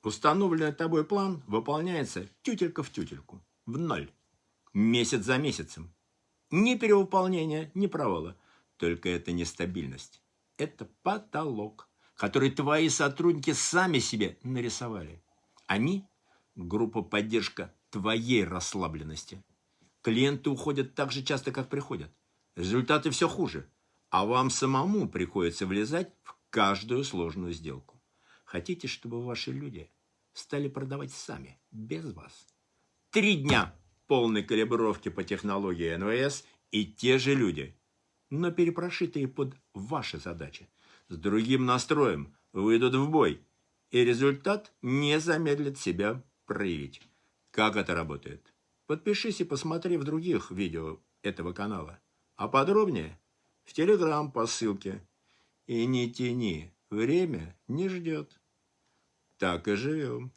Установленный тобой план выполняется тютелька в тютельку, в ноль, месяц за месяцем. Ни перевыполнения, ни провала. Только это нестабильность. Это потолок, который твои сотрудники сами себе нарисовали. Они – группа поддержка твоей расслабленности. Клиенты уходят так же часто, как приходят. Результаты все хуже. А вам самому приходится влезать в каждую сложную сделку. Хотите, чтобы ваши люди стали продавать сами, без вас? 3 дня полной калибровки по технологии НВС и те же люди, но перепрошитые под ваши задачи. С другим настроем выйдут в бой, и результат не замедлит себя проявить. Как это работает? Подпишись и посмотри в других видео этого канала. А подробнее в Telegram по ссылке. И не тяни, время не ждет. Так и живем.